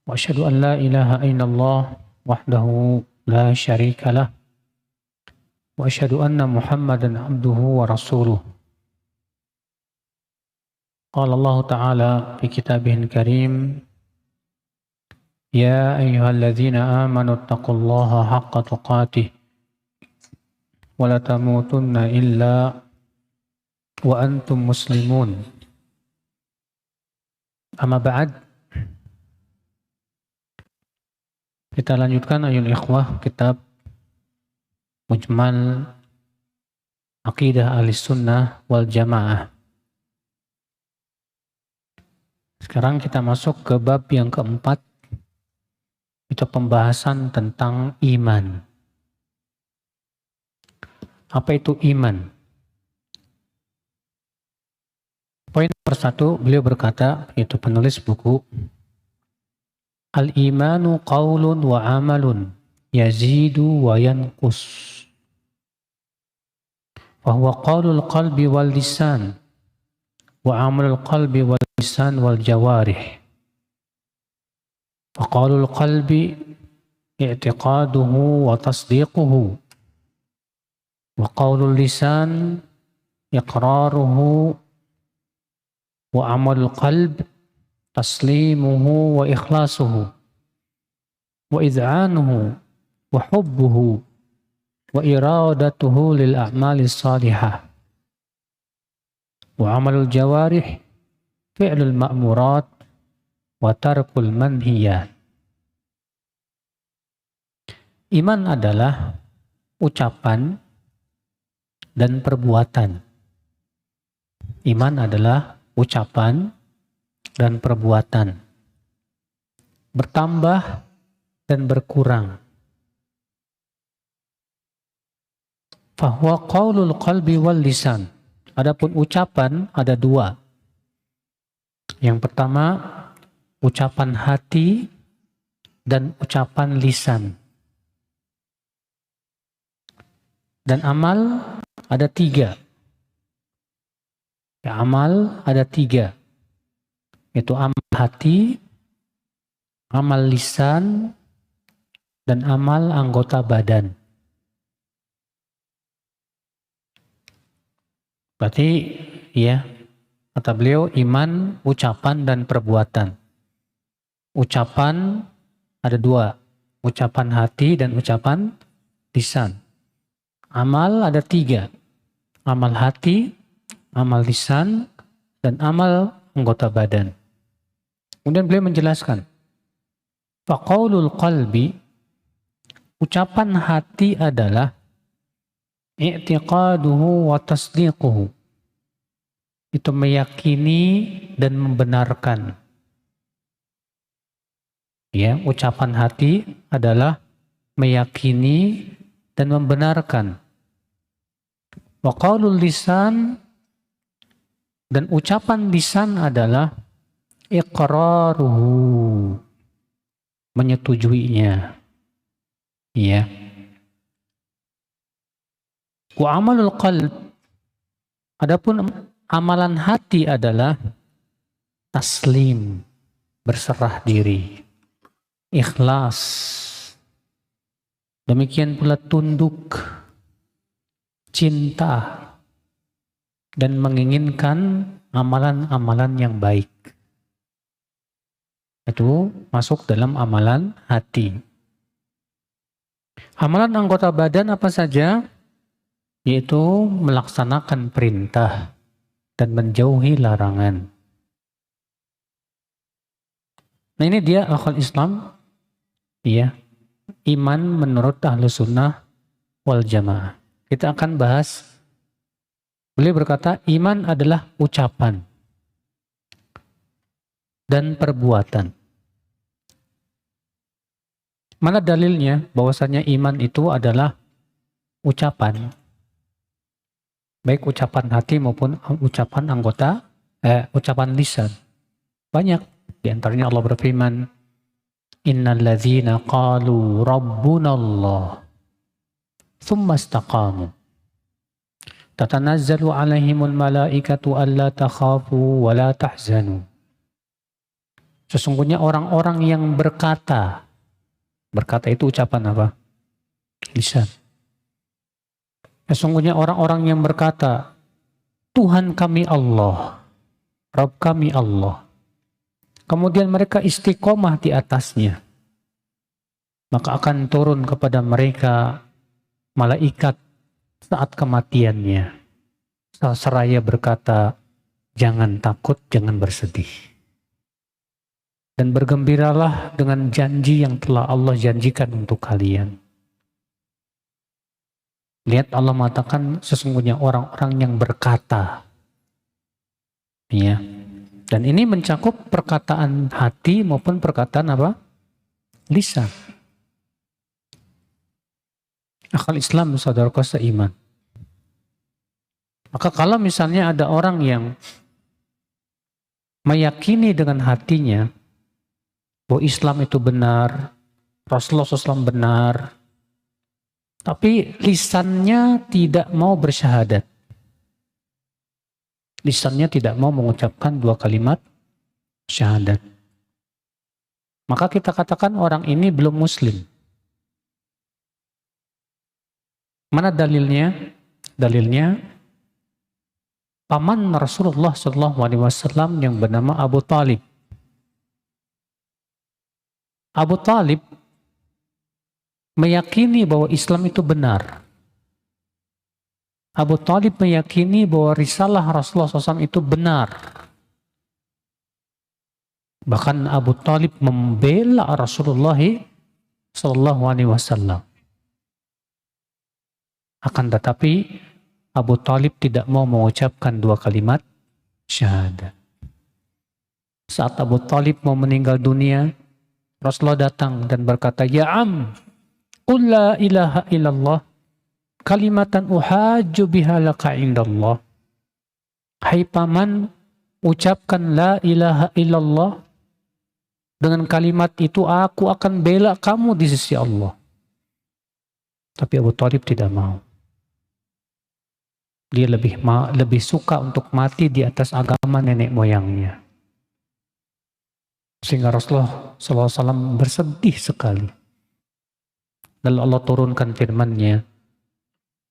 وأشهد أن لا إله إلا الله وحده لا شريك له وأشهد أن محمدا عبده ورسوله. قال الله تعالى في كتابه الكريم: يا أيها الذين آمنوا اتقوا الله حق تقاته ولا تموتن إلا وأنتم مسلمون. Amma ba'd. Kita lanjutkan ayul ikhwah kitab Mujmal Aqidah Ahlussunnah wal Jamaah. Sekarang kita masuk ke bab yang keempat, itu pembahasan tentang iman. Apa itu iman? Poin persatu beliau berkata, yaitu penulis buku, Al-imanu qaulun wa amalun yazidu wa yanqus. Fahuwa qaulul qalbi wal lisan wa amalul qalbi wal lisan wal jawarih. Fa qaulul qalbi i'tiqaduhu wa tasdiquhu wa qaulul lisan iqraruhu wa amalul qalb taslimuhu wa ikhlasuhu wa id'anuhu wa hubbuhu wa iradatuhu lil a'malis salihah wa amalul jawarih fi'lul ma'murat wa tarkul manhiyat. Iman adalah ucapan dan perbuatan. Iman adalah ucapan dan perbuatan, bertambah dan berkurang. Fahuwa qaulul qalbi wal lisan. Adapun ucapan ada dua. Yang pertama, ucapan hati dan ucapan lisan. Dan amal ada tiga. Ya, amal ada tiga. Itu amal hati, amal lisan, dan amal anggota badan. Berarti ya, kata beliau, iman ucapan dan perbuatan. Ucapan ada dua, ucapan hati dan ucapan lisan. Amal ada tiga, amal hati, amal lisan, dan amal anggota badan. Kemudian beliau menjelaskan, faqaulul qalbi, ucapan hati adalah i'tiqaduhu wa tasdiquhu, itu meyakini dan membenarkan. Ya, ucapan hati adalah meyakini dan membenarkan. Wa qaulul lisan, dan ucapan lisan adalah iqraruhu, menyetujuinya. Ya. Wa amalul qalb, adapun amalan hati adalah taslim, berserah diri, ikhlas. Demikian pula tunduk, cinta, dan menginginkan amalan-amalan yang baik. Itu masuk dalam amalan hati. Amalan anggota badan apa saja? Yaitu melaksanakan perintah dan menjauhi larangan. Nah, ini dia akhwal Islam, ya, iman menurut Ahlussunnah wal Jamaah. Kita akan bahas. Beliau berkata, iman adalah ucapan dan perbuatan. Mana dalilnya bahwasanya iman itu adalah ucapan? Baik ucapan hati maupun ucapan ucapan lisan. Banyak. Di antaranya Allah berfirman, Innal ladzina qalu rabbunallah thumma istaqamu tatanazzalu alaihimul malaikatu alla takhafu wa la tahzanu Sesungguhnya orang-orang yang berkata itu ucapan apa? Lisan. Sesungguhnya orang-orang yang berkata, Tuhan kami Allah, Rabb kami Allah. Kemudian mereka istiqomah di atasnya. Maka akan turun kepada mereka malaikat saat kematiannya. Seraya berkata, jangan takut, jangan bersedih. Dan bergembiralah dengan janji yang telah Allah janjikan untuk kalian. Lihat Allah mengatakan sesungguhnya orang-orang yang berkata. Ya. Dan ini mencakup perkataan hati maupun perkataan apa? Lisan. Akal Islam saudaraku seiman. Maka kalau misalnya ada orang yang meyakini dengan hatinya bahwa Islam itu benar, Rasulullah SAW benar, tapi lisannya tidak mau bersyahadat. Lisannya tidak mau mengucapkan 2 kalimat syahadat. Maka kita katakan orang ini belum muslim. Mana dalilnya? Dalilnya paman Rasulullah SAW yang bernama Abu Talib. Abu Talib meyakini bahwa Islam itu benar. Abu Talib meyakini bahwa risalah Rasulullah SAW itu benar. Bahkan Abu Talib membela Rasulullah SAW. Akan tetapi Abu Talib tidak mau mengucapkan 2 kalimat syahadat. Saat Abu Talib mau meninggal dunia, Rasulullah datang dan berkata, Ya am, qul la ilaha illallah, kalimatan uhajju biha laka indallah. Hai paman, ucapkan la ilaha illallah. Dengan kalimat itu aku akan bela kamu di sisi Allah. Tapi Abu Talib tidak mau. Dia lebih suka untuk mati di atas agama nenek moyangnya. Sehingga Rasulullah SAW bersedih sekali. Lalu Allah turunkan firman-Nya,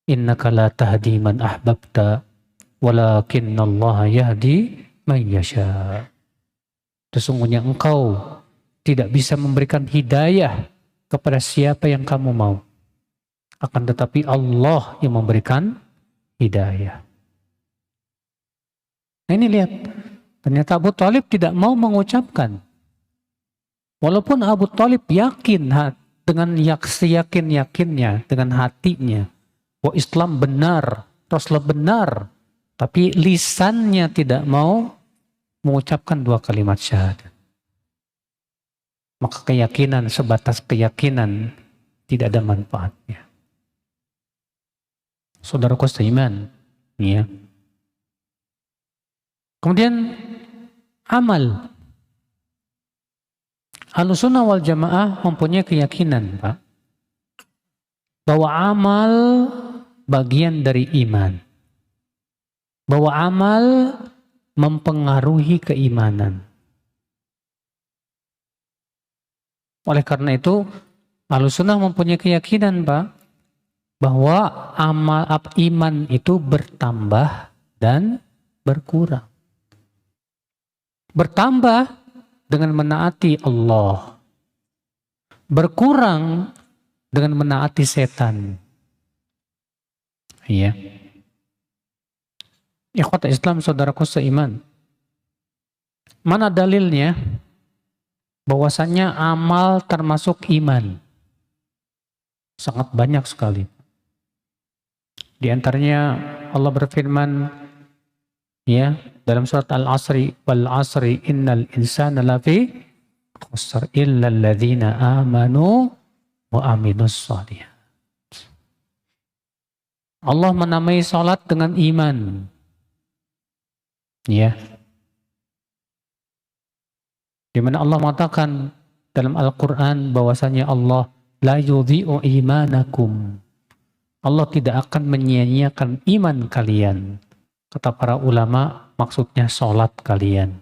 Innaka la tahdi man ahbabta, walakinnallaha yahdi man yasha. Sesungguhnya engkau tidak bisa memberikan hidayah kepada siapa yang kamu mau. Akan tetapi Allah yang memberikan hidayah. Nah ini lihat, ternyata Abu Talib tidak mau mengucapkan. Walaupun Abu Talib yakin dengan seyakin-yakinnya, dengan hatinya, bahwa Islam benar, Rasulullah benar, tapi lisannya tidak mau mengucapkan 2 kalimat syahadat. Maka keyakinan sebatas keyakinan tidak ada manfaatnya. Saudaraku seiman, ya. Kemudian amal. Ahlussunnah wal Jamaah mempunyai keyakinan, Pak, bahwa amal bagian dari iman. Bahwa amal mempengaruhi keimanan. Oleh karena itu, Ahlussunnah mempunyai keyakinan, Pak, bahwa iman itu bertambah dan berkurang. Bertambah dengan menaati Allah. Berkurang dengan menaati setan. Iya. Ikhwata Islam saudaraku seiman. Mana dalilnya bahwasanya amal termasuk iman? Sangat banyak sekali. Di antaranya Allah berfirman ya dalam surat Al-Asri, wal asri innal insana lafi khusr illa alladzina amanu wa aminus shalihat. Allah menamai salat dengan iman. Ya. Di mana Allah mengatakan dalam Al-Qur'an bahwasanya Allah la yudhi'u imanakum. Allah tidak akan menyia-nyiakan iman kalian. Kata para ulama, maksudnya sholat kalian.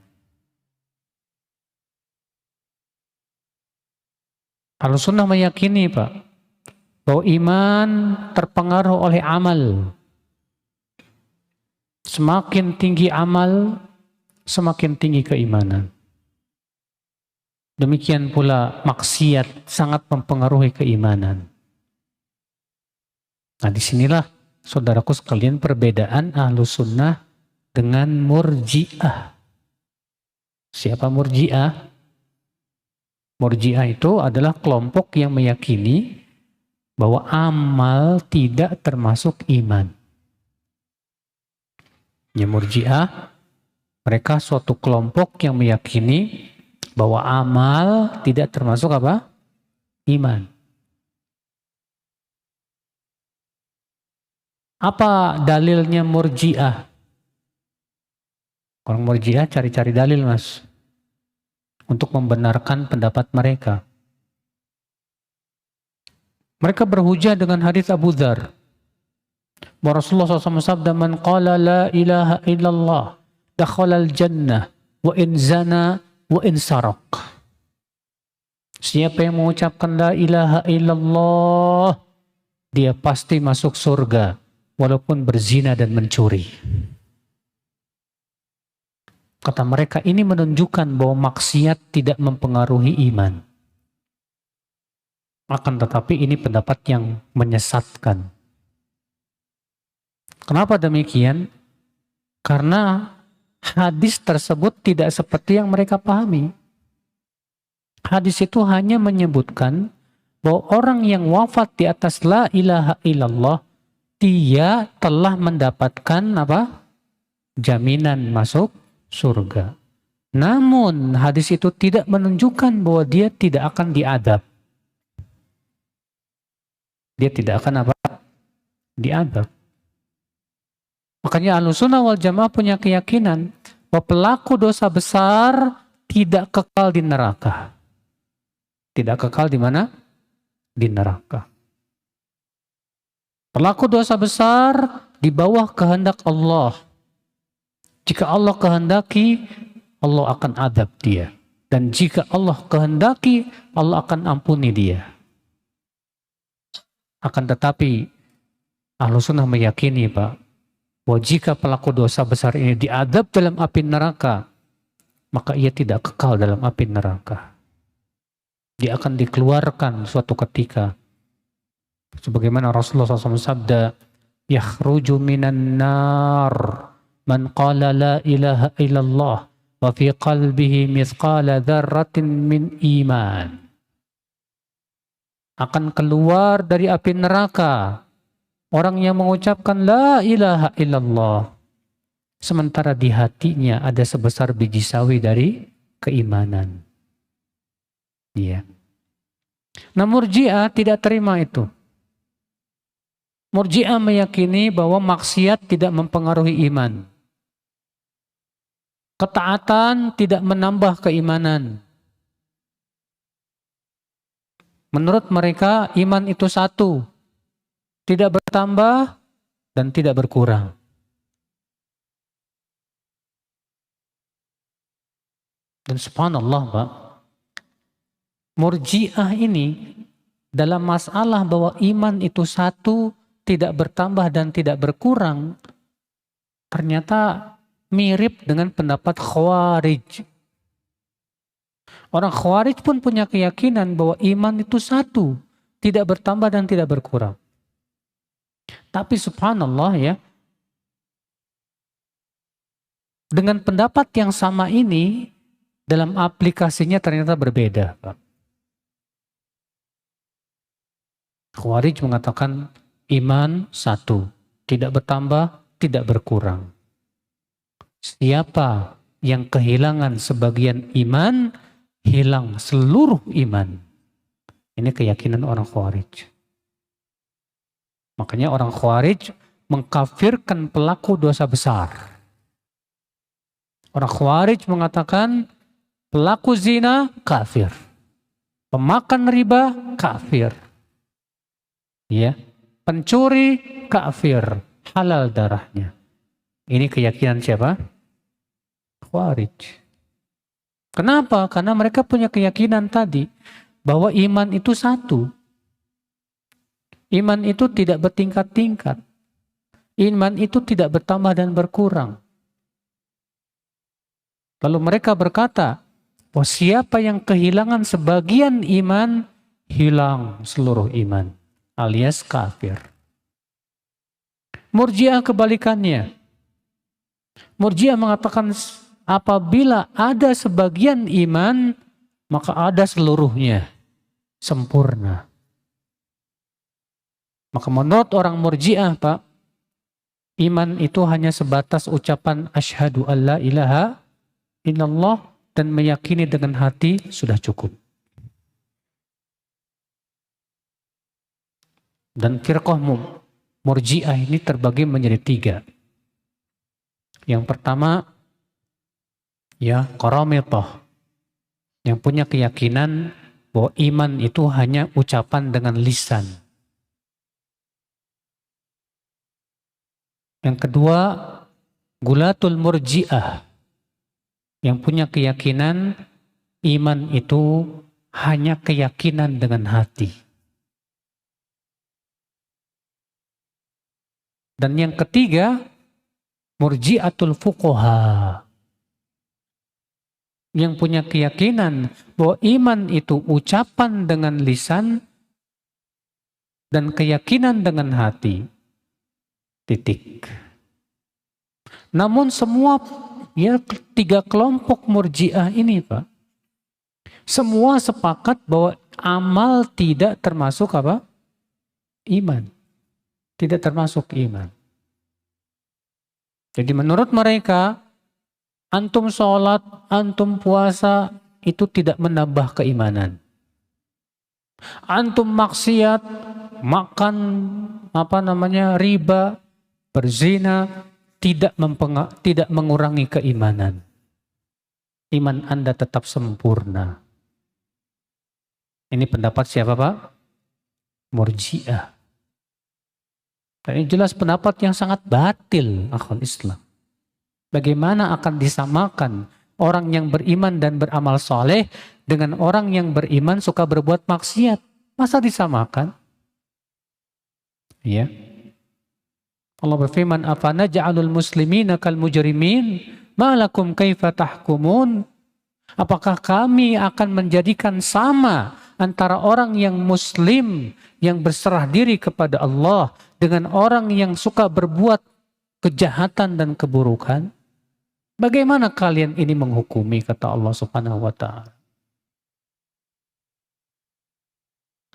Ahlussunnah meyakini Pak, bahwa iman terpengaruh oleh amal. Semakin tinggi amal, semakin tinggi keimanan. Demikian pula maksiat sangat mempengaruhi keimanan. Nah disinilah saudaraku sekalian perbedaan Ahlussunnah dengan Murji'ah. Siapa Murji'ah? Murji'ah itu adalah kelompok yang meyakini bahwa amal tidak termasuk iman. Ya Murji'ah, mereka suatu kelompok yang meyakini bahwa amal tidak termasuk apa? Iman. Apa dalilnya Murji'ah? Orang Murji'ah cari-cari dalil mas, untuk membenarkan pendapat mereka. Mereka berhujah dengan hadis Abu Dzar. Rasulullah SAW sabda, "Man qala la ilaha illallah dakhalal jannah wa in zana wa in saraq." Siapa yang mengucapkan la ilaha illallah, dia pasti masuk surga walaupun berzina dan mencuri. Kata mereka, ini menunjukkan bahwa maksiat tidak mempengaruhi iman. Akan tetapi ini pendapat yang menyesatkan. Kenapa demikian? Karena hadis tersebut tidak seperti yang mereka pahami. Hadis itu hanya menyebutkan bahwa orang yang wafat di atas la ilaha illallah, dia telah mendapatkan apa? Jaminan masuk surga. Namun hadis itu tidak menunjukkan bahwa dia tidak akan diadab. Dia tidak akan apa? Diadab. Makanya Ahlussunnah wal Jamaah punya keyakinan bahwa pelaku dosa besar tidak kekal di neraka. Tidak kekal di mana? Di neraka. Pelaku dosa besar di bawah kehendak Allah. Jika Allah kehendaki, Allah akan adab dia. Dan jika Allah kehendaki, Allah akan ampuni dia. Akan tetapi Ahlussunnah meyakini Pak, bahwa jika pelaku dosa besar ini diadab dalam api neraka, maka ia tidak kekal dalam api neraka. Dia akan dikeluarkan suatu ketika. Sebagaimana Rasulullah SAW sabda, "Yakhruju minan nar man qala la ilaha illallah wa fi qalbihi mithqala dzarratin min iman." Akan keluar dari api neraka orang yang mengucapkan la ilaha illallah, sementara di hatinya ada sebesar biji sawi dari keimanan. Iya. Nah Murji'ah tidak terima itu. Murji'ah meyakini bahwa maksiat tidak mempengaruhi iman. Ketaatan tidak menambah keimanan. Menurut mereka iman itu satu, tidak bertambah dan tidak berkurang. Dan subhanallah Pak, Murji'ah ini dalam masalah bahwa iman itu satu, tidak bertambah dan tidak berkurang, ternyata mirip dengan pendapat Khawarij. Orang Khawarij pun punya keyakinan bahwa iman itu satu, tidak bertambah dan tidak berkurang. Tapi subhanallah ya, dengan pendapat yang sama ini, dalam aplikasinya ternyata berbeda Pak. Khawarij mengatakan iman satu, tidak bertambah, tidak berkurang. Siapa yang kehilangan sebagian iman, hilang seluruh iman. Ini keyakinan orang Khawarij. Makanya orang Khawarij mengkafirkan pelaku dosa besar. Orang Khawarij mengatakan pelaku zina kafir, pemakan riba kafir, ya, pencuri kafir, halal darahnya. Ini keyakinan siapa? Khawarij. Kenapa? Karena mereka punya keyakinan tadi bahwa iman itu satu. Iman itu tidak bertingkat-tingkat. Iman itu tidak bertambah dan berkurang. Lalu mereka berkata, bahwa siapa yang kehilangan sebagian iman, hilang seluruh iman, alias kafir. Murji'ah kebalikannya. Murji'ah mengatakan apabila ada sebagian iman, maka ada seluruhnya, sempurna. Maka menurut orang Murji'ah, Pak, iman itu hanya sebatas ucapan asyhadu alla ilaha illallah dan meyakini dengan hati sudah cukup. Dan firqah Murji'ah ini terbagi menjadi 3. Yang pertama, ya, Qaramithah, yang punya keyakinan bahwa iman itu hanya ucapan dengan lisan. Yang kedua, Gulatul Murji'ah, yang punya keyakinan iman itu hanya keyakinan dengan hati. Dan yang ketiga, Murji'atul Fuqaha, yang punya keyakinan bahwa iman itu ucapan dengan lisan dan keyakinan dengan hati. Titik. Namun semua, ya, 3 kelompok Murji'ah ini, Pak, semua sepakat bahwa amal tidak termasuk apa? Iman. Tidak termasuk iman. Jadi menurut mereka, antum sholat, antum puasa, itu tidak menambah keimanan. Antum maksiat, makan riba, berzina, tidak mengurangi keimanan. Iman Anda tetap sempurna. Ini pendapat siapa, Pak? Murji'ah. Dan ini jelas pendapat yang sangat batil akhwal Islam. Bagaimana akan disamakan orang yang beriman dan beramal soleh dengan orang yang beriman suka berbuat maksiat? Masa disamakan? Ya. Allah berfirman, "Afana ja'alul muslimina kal mujrimin, ma lakum kaifa tahkumun?" Apakah kami akan menjadikan sama antara orang yang muslim, yang berserah diri kepada Allah, dengan orang yang suka berbuat kejahatan dan keburukan? Bagaimana kalian ini menghukumi, kata Allah Subhanahu wa ta'ala.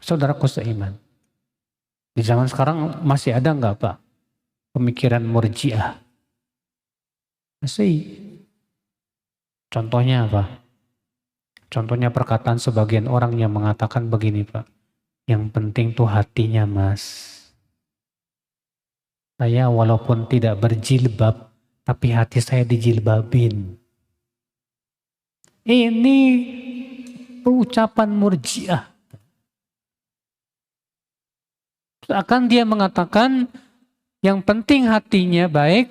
Saudaraku seiman, di zaman sekarang masih ada nggak, Pak, pemikiran Murji'ah? Masih. Contohnya apa? Contohnya perkataan sebagian orang yang mengatakan begini, Pak. Yang penting tuh hatinya, Mas. Saya walaupun tidak berjilbab, tapi hati saya dijilbabin. Ini ucapan Murji'ah. Akan dia mengatakan yang penting hatinya baik,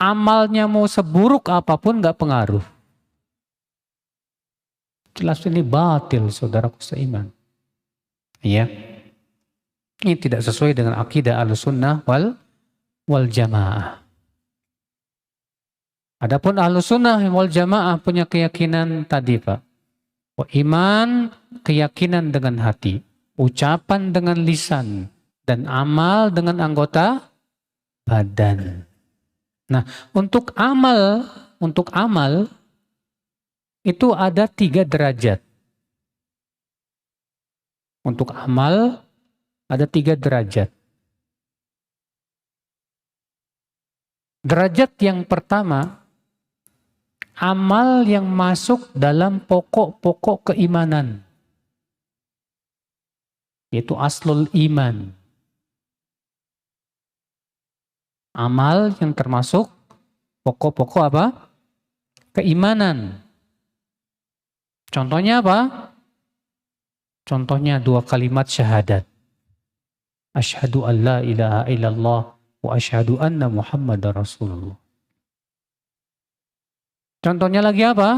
amalnya mau seburuk apapun gak pengaruh. Jelas ini batil, saudaraku seiman. Ya, ini tidak sesuai dengan akidah Ahlussunnah wal Jamaah. Adapun Ahlussunnah wal Jamaah punya keyakinan tadi, Pak. Iman, keyakinan dengan hati, ucapan dengan lisan, dan amal dengan anggota badan. Nah, untuk amal itu ada 3 derajat. Untuk amal ada 3 derajat. Derajat yang pertama, amal yang masuk dalam pokok-pokok keimanan, yaitu aslul iman. Amal yang termasuk pokok-pokok apa? Keimanan. Contohnya apa? Contohnya 2 kalimat syahadat. Asyhadu an la ilaha illallah wa asyhadu anna Muhammadar Rasulullah. Contohnya lagi apa?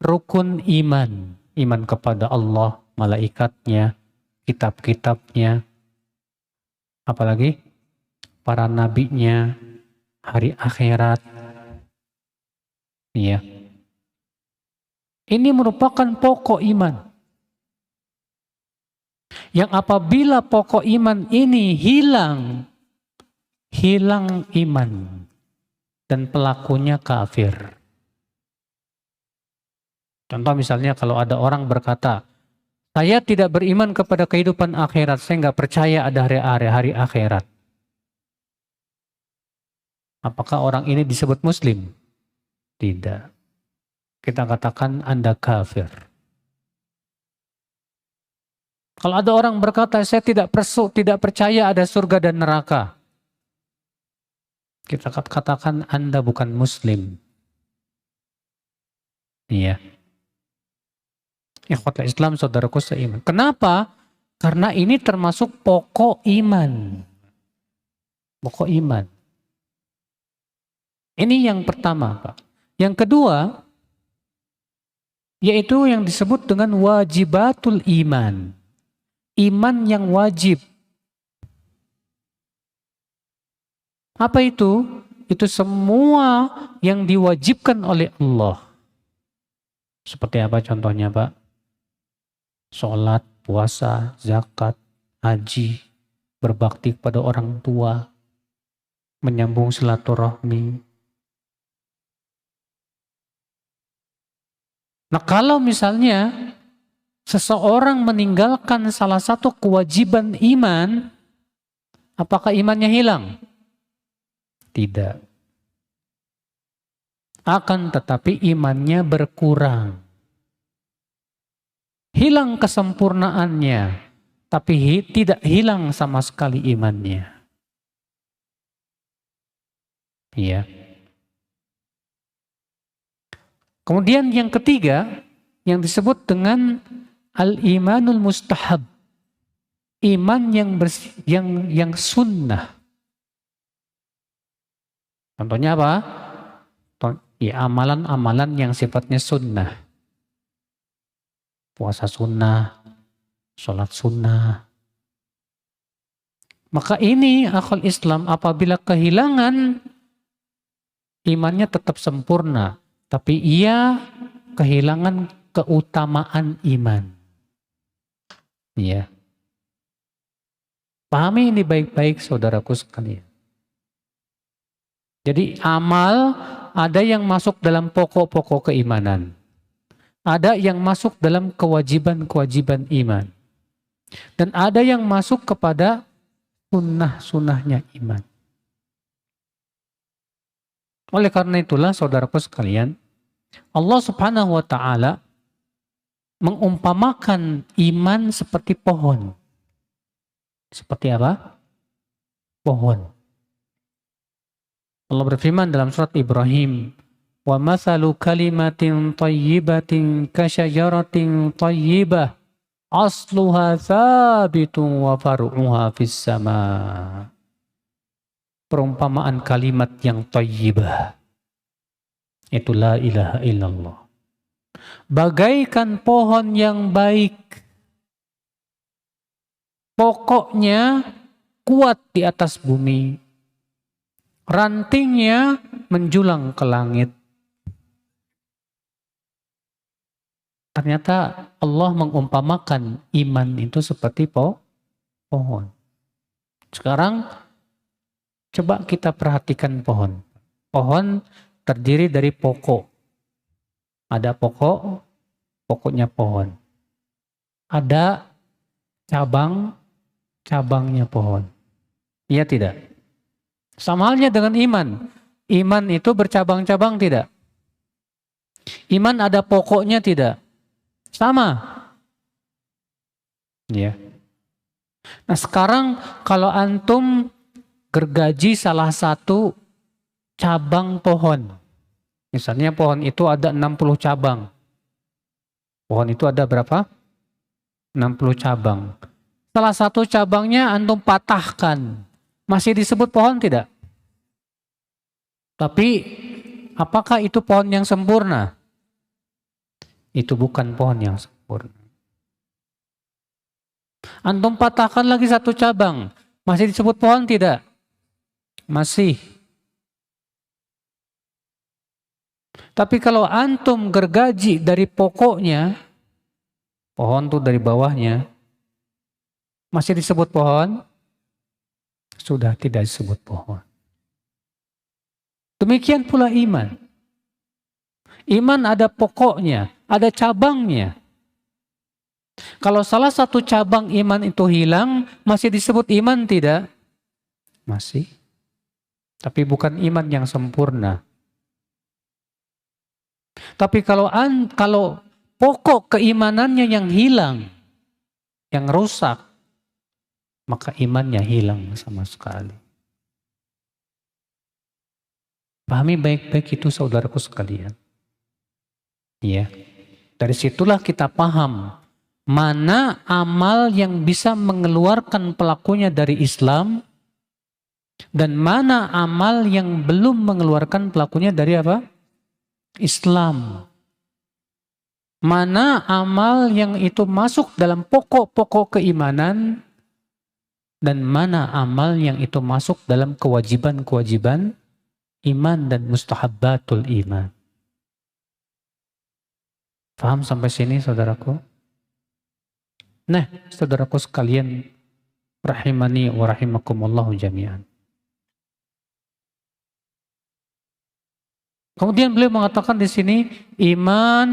Rukun iman. Iman kepada Allah, malaikatnya, kitab-kitabnya, apalagi para nabinya, hari akhirat. Iya. Ini merupakan pokok iman. Yang apabila pokok iman ini hilang iman dan pelakunya kafir. Contoh misalnya kalau ada orang berkata, saya tidak beriman kepada kehidupan akhirat, saya nggak percaya ada hari akhirat. Apakah orang ini disebut muslim? Tidak. Kita katakan Anda kafir. Kalau ada orang berkata, saya tidak percaya ada surga dan neraka, kita katakan Anda bukan muslim. Iya. Ikhwatul Islam, saudaraku seiman. Kenapa? Karena ini termasuk pokok iman. Pokok iman. Ini yang pertama, Pak. Yang kedua, yaitu yang disebut dengan wajibatul iman. Iman yang wajib. Apa itu? Itu semua yang diwajibkan oleh Allah. Seperti apa contohnya, Pak? Sholat, puasa, zakat, haji, berbakti kepada orang tua, menyambung silaturahmi. Nah, kalau misalnya seseorang meninggalkan salah satu kewajiban iman, apakah imannya hilang? Tidak. Akan tetapi imannya berkurang. Hilang kesempurnaannya, tapi tidak hilang sama sekali imannya. Iya. Kemudian yang ketiga, yang disebut dengan al-imanul mustahab. Iman yang sunnah. Contohnya apa? Ya, amalan-amalan yang sifatnya sunnah. Puasa sunnah, sholat sunnah. Maka ini akhul Islam apabila kehilangan, imannya tetap sempurna, tapi ia kehilangan keutamaan iman. Ya. Pahami ini baik-baik saudaraku sekalian. Jadi amal ada yang masuk dalam pokok-pokok keimanan. Ada yang masuk dalam kewajiban-kewajiban iman. Dan ada yang masuk kepada sunnah-sunnahnya iman. Oleh karena itulah saudaraku sekalian, Allah Subhanahu wa ta'ala mengumpamakan iman seperti pohon. Seperti apa? Pohon. Allah berfirman dalam surat Ibrahim, wa mathalu kalimatin tayyibatin kasyajaratin tayyibah asluha thabitun wa far'uha fis sama. Perumpamaan kalimat yang tayyibah itu la ilaha illallah. Bagaikan pohon yang baik, pokoknya kuat di atas bumi, rantingnya menjulang ke langit. Ternyata Allah mengumpamakan iman itu seperti pohon. Sekarang coba kita perhatikan pohon. Pohon terdiri dari pokok. Ada pokok, pokoknya pohon. Ada cabang, cabangnya pohon. Iya tidak? Sama halnya dengan iman. Iman itu bercabang-cabang tidak? Iman ada pokoknya tidak? Sama. Ya. Nah sekarang kalau antum gergaji salah satu cabang pohon. Misalnya pohon itu ada 60 cabang. Pohon itu ada berapa? 60 cabang. Salah satu cabangnya antum patahkan. Masih disebut pohon tidak? Tapi apakah itu pohon yang sempurna? Itu bukan pohon yang sempurna. Antum patahkan lagi satu cabang. Masih disebut pohon tidak? Masih. Tapi kalau antum gergaji dari pokoknya, pohon tuh dari bawahnya, masih disebut pohon? Sudah tidak disebut pohon. Demikian pula iman. Iman ada pokoknya, ada cabangnya. Kalau salah satu cabang iman itu hilang, masih disebut iman tidak? Masih. Tapi bukan iman yang sempurna. Tapi kalau pokok keimanannya yang hilang, yang rusak, maka imannya hilang sama sekali. Pahami baik-baik itu saudaraku sekalian. Ya. Dari situlah kita paham mana amal yang bisa mengeluarkan pelakunya dari Islam dan mana amal yang belum mengeluarkan pelakunya dari apa? Islam. Mana amal yang itu masuk dalam pokok-pokok keimanan dan mana amal yang itu masuk dalam kewajiban-kewajiban iman dan mustahabbatul iman. Paham sampai sini saudaraku? Nah, saudaraku sekalian, rahimani wa rahimakumullahu jami'an. Kemudian beliau mengatakan di sini, iman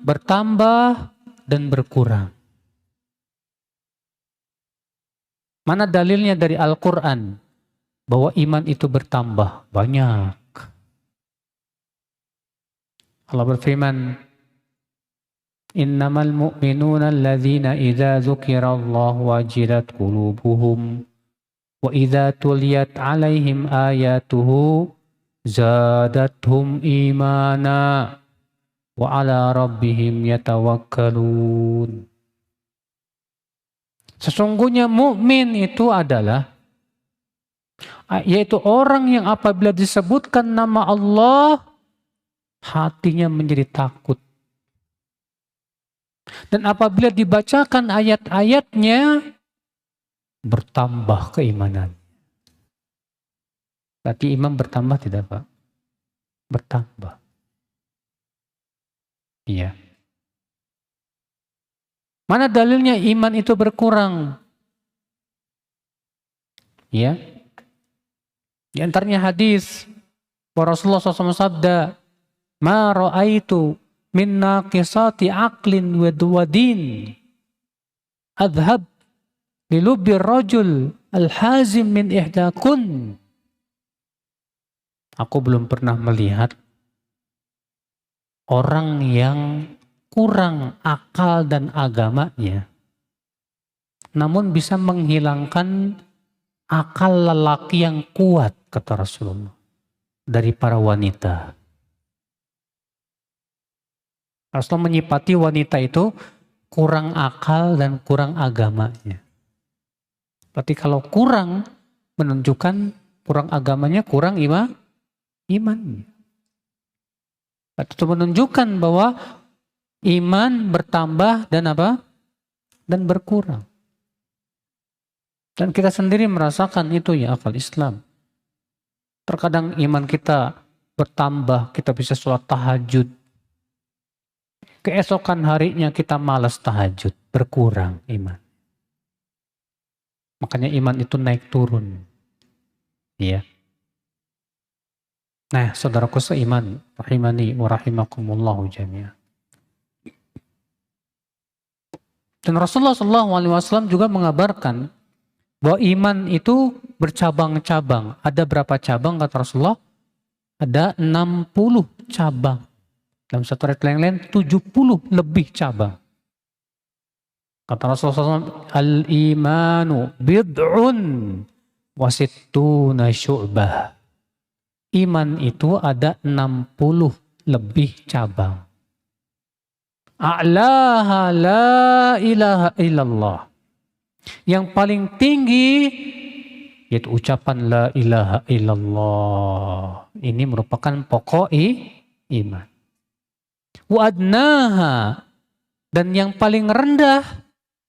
bertambah dan berkurang. Mana dalilnya dari Al-Quran? Bahwa iman itu bertambah banyak. Allah berfirman, Innamal mu'minuna alladzina idza dzukirallahu wajilat qulubuhum wa idza tuliyat alaihim ayatuhu zadathum imana wa ala rabbihim yatawakkalun. Sesungguhnya mukmin itu adalah yaitu orang yang apabila disebutkan nama Allah hatinya menjadi takut. Dan apabila dibacakan ayat-ayatnya, bertambah keimanan. Berarti iman bertambah tidak Pak? Bertambah. Iya. Mana dalilnya iman itu berkurang? Ya. Di antaranya hadis Rasulullah SAW sabda, Ma ra'aitu min naqisati aqlin wa din adhab lilubi rajul al-hazim min ihdakun. Aku belum pernah melihat orang yang kurang akal dan agamanya namun bisa menghilangkan akal lelaki yang kuat, kata Rasulullah, dari para wanita. Rasulullah menyifati wanita itu kurang akal dan kurang agamanya. Berarti kalau kurang menunjukkan kurang agamanya, kurang imannya. Itu menunjukkan bahwa iman bertambah dan apa? Dan berkurang. Dan kita sendiri merasakan itu ya akal Islam. Terkadang iman kita bertambah, kita bisa sholat tahajud. Keesokan harinya kita malas tahajud, berkurang iman. Makanya iman itu naik turun. Ya. Nah, saudaraku seiman, rahimani wa rahimakumullahu jami'an. Dan Rasulullah SAW juga mengabarkan bahwa iman itu bercabang-cabang. Ada berapa cabang kata Rasulullah? Ada 60 cabang. Dalam satu ayat lain 70 lebih cabang. Kata Rasulullah SAW, Al-imanu bid'un wasittuna syu'bah. Iman itu ada 60 lebih cabang. A'laha la ilaha illallah. Yang paling tinggi yaitu ucapan la ilaha illallah. Ini merupakan pokok iman. Wa adnaha, dan yang paling rendah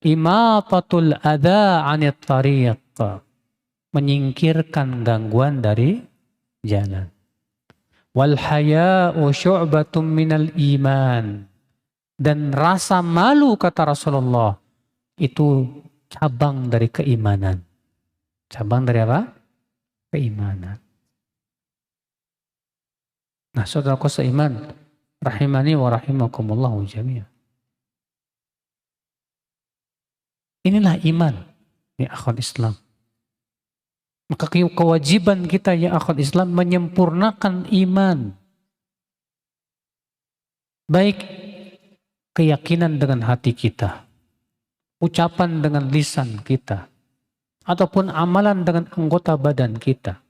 Imatatul adza 'anit thariq. Menyingkirkan gangguan dari jalan. Wal haya'u syu'batum minal iman. Dan rasa malu kata Rasulullah itu cabang dari keimanan. Cabang dari apa? Keimanan. Nah, saudaraku seiman, rahimani wa rahimakumullahu jami'an. Inilah iman ya akhwat Islam. Maka kewajiban kita ya akhwat Islam menyempurnakan iman. Baik keyakinan dengan hati kita, ucapan dengan lisan kita, ataupun amalan dengan anggota badan kita.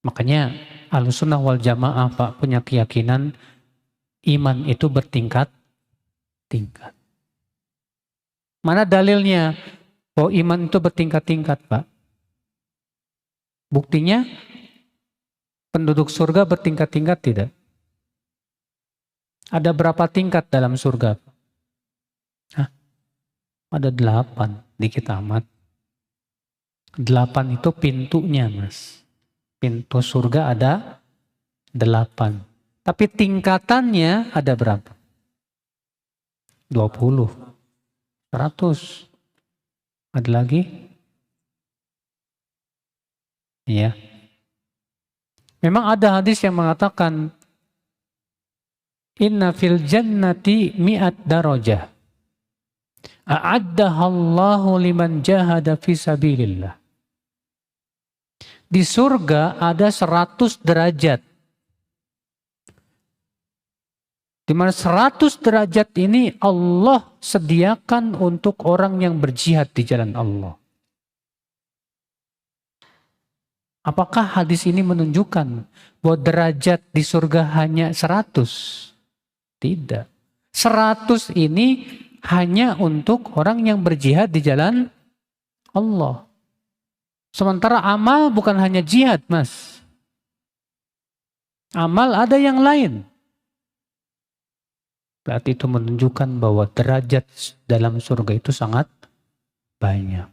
Makanya Ahlussunnah wal Jamaah Pak punya keyakinan iman itu bertingkat-tingkat. Mana dalilnya bahwa iman itu bertingkat-tingkat, Pak? Buktinya penduduk surga bertingkat-tingkat tidak? Ada berapa tingkat dalam surga? Hah? Ada 8, dikit amat. 8 itu pintunya, Mas. Pintu surga ada 8. Tapi tingkatannya ada berapa? 20, 100. Ada lagi? Ya. Memang ada hadis yang mengatakan inna fil jannati mi'at darajah. A'addahallahu liman jahada fi sabilillah. Di surga ada 100 derajat. Di mana 100 derajat ini Allah sediakan untuk orang yang berjihad di jalan Allah. Apakah hadis ini menunjukkan bahwa derajat di surga hanya 100? Tidak. 100 ini hanya untuk orang yang berjihad di jalan Allah. Sementara amal bukan hanya jihad, Mas. Amal ada yang lain. Berarti itu menunjukkan bahwa derajat dalam surga itu sangat banyak.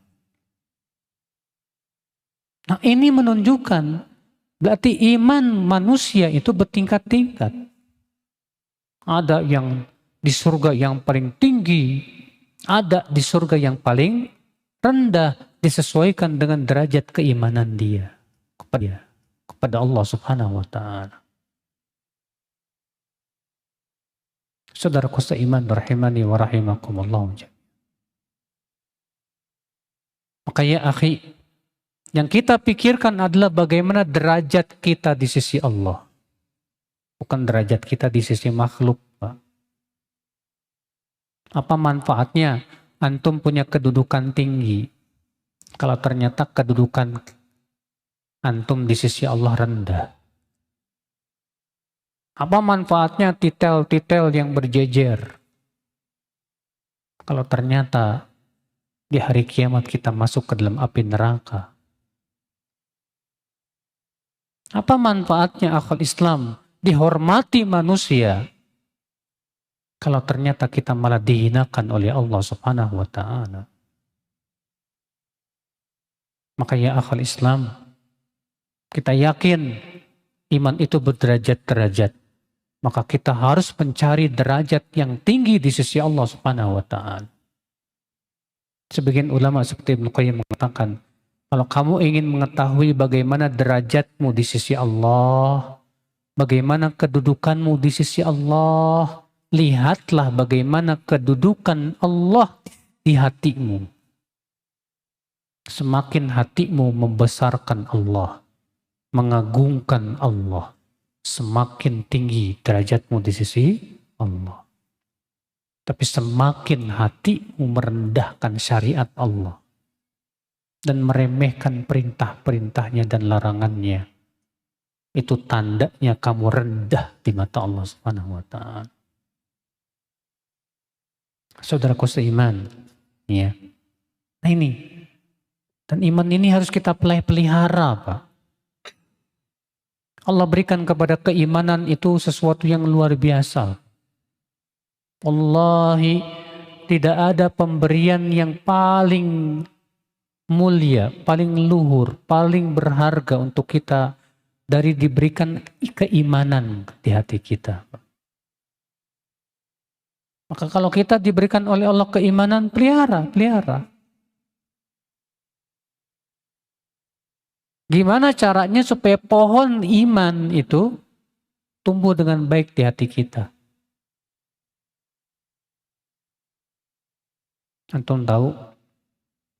Nah, ini menunjukkan berarti iman manusia itu bertingkat-tingkat. Ada yang di surga yang paling tinggi, ada di surga yang paling rendah, disesuaikan dengan derajat keimanan dia kepada Allah Subhanahu wa taala. Saudaraku seiman rahimani wa rahimakumullah. Maka ya akhi, yang kita pikirkan adalah bagaimana derajat kita di sisi Allah. Bukan derajat kita di sisi makhluk, Pak. Apa manfaatnya antum punya kedudukan tinggi kalau ternyata kedudukan antum di sisi Allah rendah? Apa manfaatnya titel-titel yang berjejer kalau ternyata di hari kiamat kita masuk ke dalam api neraka? Apa manfaatnya akal Islam dihormati manusia kalau ternyata kita malah dihinakan oleh Allah Subhanahu wa taala? Maka ya akal Islam, kita yakin iman itu berderajat-derajat. Maka kita harus mencari derajat yang tinggi di sisi Allah Subhanahu wa taala. Sebagian ulama seperti Ibnu Qayyim mengatakan, kalau kamu ingin mengetahui bagaimana derajatmu di sisi Allah, bagaimana kedudukanmu di sisi Allah, lihatlah bagaimana kedudukan Allah di hatimu. Semakin hatimu membesarkan Allah, mengagungkan Allah, semakin tinggi derajatmu di sisi Allah. Tapi semakin hatimu merendahkan syariat Allah dan meremehkan perintah-perintahnya dan larangannya, itu tandanya kamu rendah di mata Allah Subhanahu wa taala. Saudaraku seiman, ya. Nah ini, dan iman ini harus kita pelihara, Pak. Allah berikan kepada keimanan itu sesuatu yang luar biasa. Wallahi, tidak ada pemberian yang paling mulia, paling luhur, paling berharga untuk kita dari diberikan keimanan di hati kita. Maka kalau kita diberikan oleh Allah keimanan, pelihara. Gimana caranya supaya pohon iman itu tumbuh dengan baik di hati kita? Antum tahu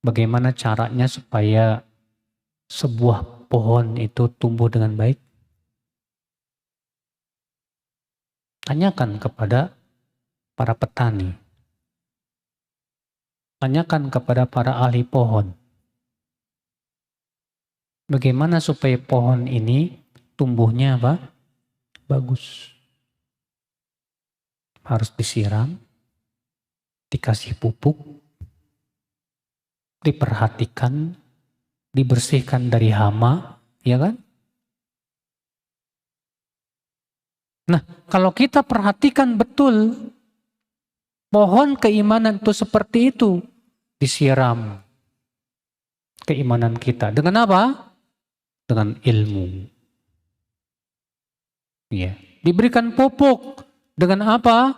bagaimana caranya supaya sebuah pohon itu tumbuh dengan baik? Tanyakan kepada para petani. Tanyakan kepada para ahli pohon. Bagaimana supaya pohon ini tumbuhnya apa? Bagus. Harus disiram, dikasih pupuk, diperhatikan, dibersihkan dari hama, ya kan? Nah, kalau kita perhatikan betul, pohon keimanan itu seperti itu, disiram keimanan kita. Dengan apa? Dengan ilmu. Ya. Diberikan pupuk. Dengan apa?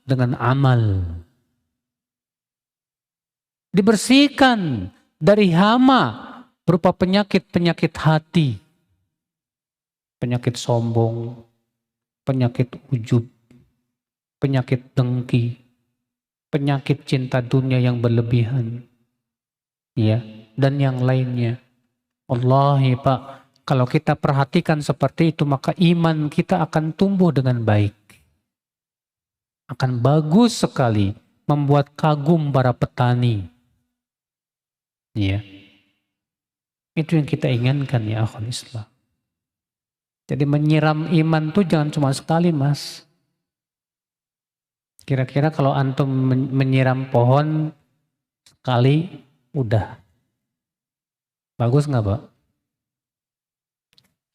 Dengan amal. Dibersihkan dari hama berupa penyakit-penyakit hati. Penyakit sombong, penyakit ujub, penyakit dengki, penyakit cinta dunia yang berlebihan. Ya, dan yang lainnya. Wallahi Pak, kalau kita perhatikan seperti itu, maka iman kita akan tumbuh dengan baik. Akan bagus sekali, membuat kagum para petani. Ya. Itu yang kita inginkan ya akhul Islam. Jadi menyiram iman tuh jangan cuma sekali mas. Kira-kira kalau antum menyiram pohon sekali, udah. Bagus nggak Pak?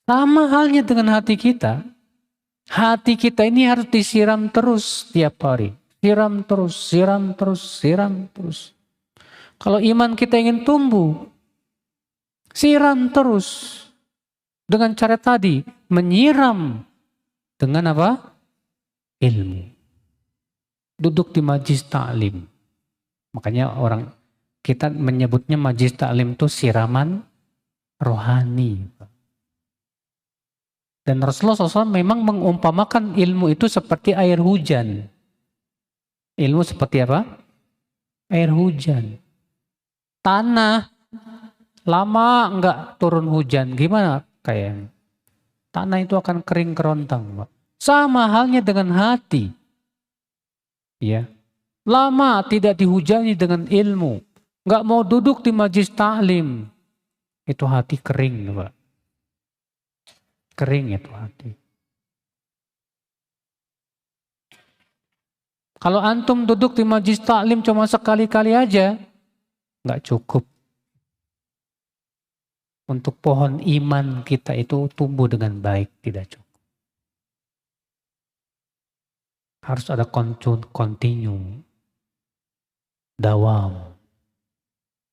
Sama halnya dengan hati kita. Hati kita ini harus disiram terus tiap hari. Siram terus, siram terus, siram terus. Kalau iman kita ingin tumbuh, siram terus. Dengan cara tadi, menyiram. Dengan apa? Ilmu. Duduk di majlis ta'lim. Makanya kita menyebutnya majlis ta'lim itu siraman rohani. Dan Rasulullah SAW memang mengumpamakan ilmu itu seperti air hujan. Ilmu seperti apa? Air hujan. Tanah lama enggak turun hujan, gimana kayaknya? Tanah itu akan kering kerontang, Pak. Sama halnya dengan hati. Ya. Lama tidak dihujani dengan ilmu. Enggak mau duduk di majlis ta'lim. Itu hati kering, Pak. Kering itu hati. Kalau antum duduk di majlis taklim cuma sekali-kali aja, nggak cukup. Untuk pohon iman kita itu tumbuh dengan baik, tidak cukup. Harus ada continue, dawam.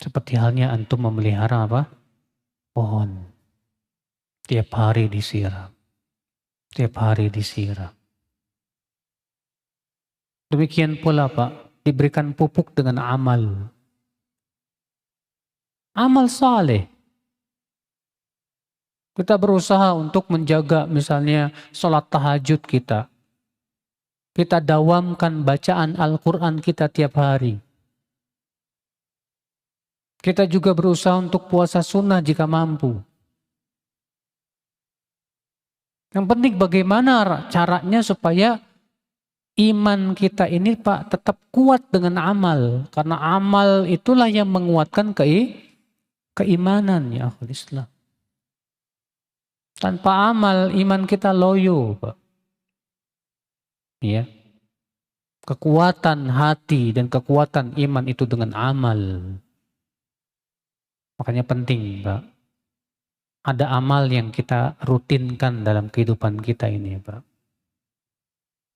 Seperti halnya antum memelihara apa? Pohon. Tiap hari disiram. Tiap hari disiram. Demikian pula Pak, diberikan pupuk dengan amal. Amal saleh. Kita berusaha untuk menjaga misalnya sholat tahajud kita. Kita dawamkan bacaan Al-Quran kita tiap hari. Kita juga berusaha untuk puasa sunnah jika mampu. Yang penting bagaimana caranya supaya iman kita ini Pak tetap kuat dengan amal. Karena amal itulah yang menguatkan keimanan ya akhul Islam. Tanpa amal iman kita loyo Pak. Ya. Kekuatan hati dan kekuatan iman itu dengan amal. Makanya penting Pak. Ada amal yang kita rutinkan dalam kehidupan kita ini Pak.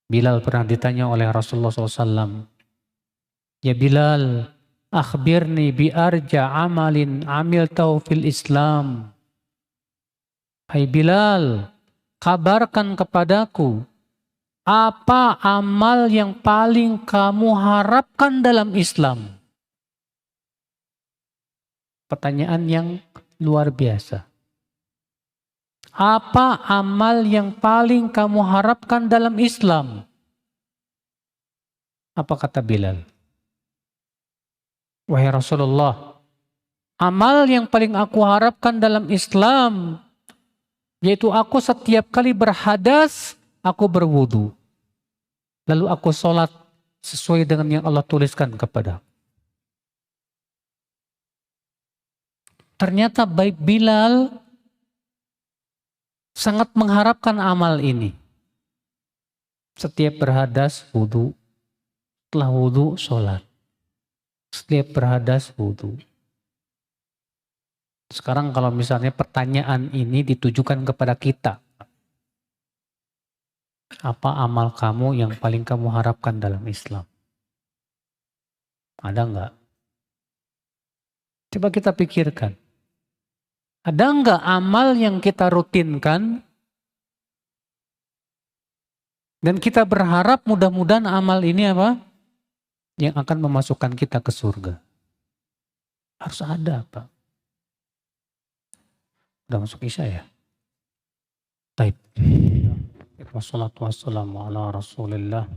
Bilal pernah ditanya oleh Rasulullah SAW. Ya Bilal, akhbirni bi arja amalin amiltahu fil Islam. Hai Bilal, kabarkan kepadaku apa amal yang paling kamu harapkan dalam Islam? Pertanyaan yang luar biasa. Apa amal yang paling kamu harapkan dalam Islam? Apa kata Bilal? Wahai Rasulullah, amal yang paling aku harapkan dalam Islam, yaitu aku setiap kali berhadas, aku berwudu. Lalu aku sholat sesuai dengan yang Allah tuliskan kepada. Ternyata baik Bilal sangat mengharapkan amal ini. Setiap berhadas, wudu. Setelah wudu, sholat. Setiap berhadas, wudu. Sekarang kalau misalnya pertanyaan ini ditujukan kepada kita. Apa amal kamu yang paling kamu harapkan dalam Islam? Ada enggak? Coba kita pikirkan. Ada enggak amal yang kita rutinkan dan kita berharap mudah-mudahan amal ini apa? Yang akan memasukkan kita ke surga. Harus ada, Pak. Udah masuk Isya ya? Taib. Wassalatu wassalamu ala Rasulillah.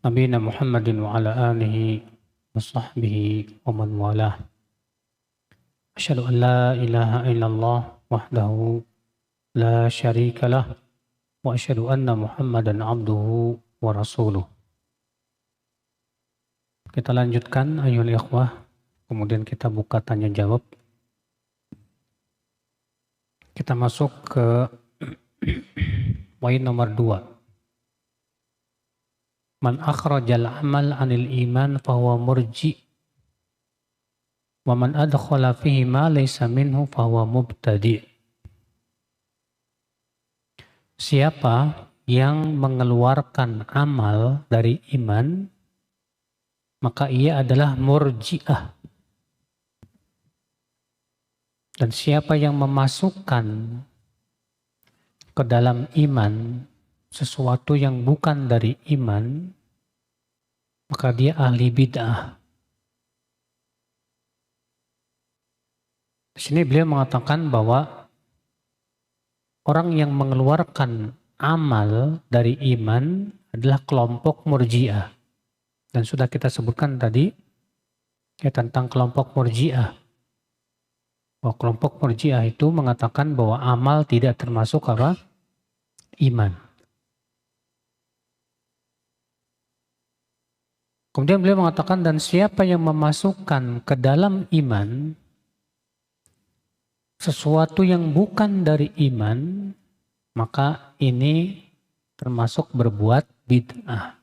Nabiyina Muhammadin wa ala alihi wa sahbihi wa man walah. Asyhadu an la ilaha illallah wahdahu la syarika lah wa asyhadu anna Muhammadan abduhu wa rasuluh. Kita lanjutkan ayol ikhwah, kemudian kita buka tanya jawab. Kita masuk ke poin nomor 2. Man akhrajal amal anil iman fahuwa murji wa man adkhala fihi ma laysa minhu fahuwa mubtadi'. Siapa yang mengeluarkan amal dari iman, maka ia adalah murji'ah. Dan siapa yang memasukkan ke dalam iman sesuatu yang bukan dari iman, maka dia ahli bid'ah. Di sini beliau mengatakan bahwa orang yang mengeluarkan amal dari iman adalah kelompok murji'ah. Dan sudah kita sebutkan tadi ya tentang kelompok murji'ah. Bahwa kelompok murji'ah itu mengatakan bahwa amal tidak termasuk apa? Iman. Kemudian beliau mengatakan dan siapa yang memasukkan ke dalam iman sesuatu yang bukan dari iman, maka ini termasuk berbuat bid'ah.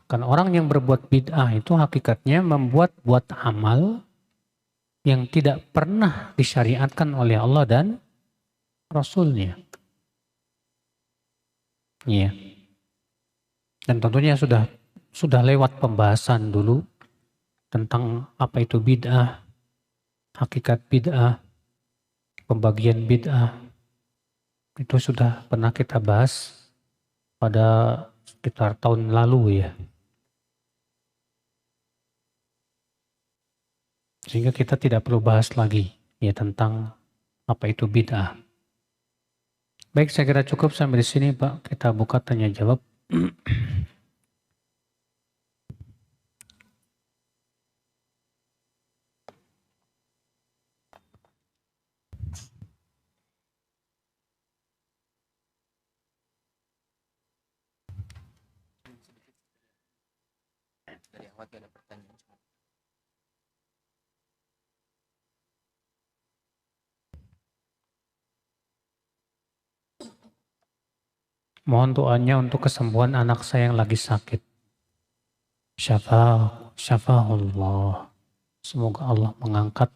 Karena orang yang berbuat bid'ah itu hakikatnya membuat amal yang tidak pernah disyariatkan oleh Allah dan Rasulnya. Iya. Dan tentunya sudah lewat pembahasan dulu tentang apa itu bid'ah, hakikat bid'ah, pembagian bid'ah. Itu sudah pernah kita bahas pada sekitar tahun lalu ya. Sehingga kita tidak perlu bahas lagi ya tentang apa itu bid'ah. Baik, saya kira cukup sampai di sini Pak. Kita buka tanya jawab. Dari awal ada pertanyaan. Mohon doanya untuk kesembuhan anak saya yang lagi sakit. Syafahullah. Semoga Allah mengangkat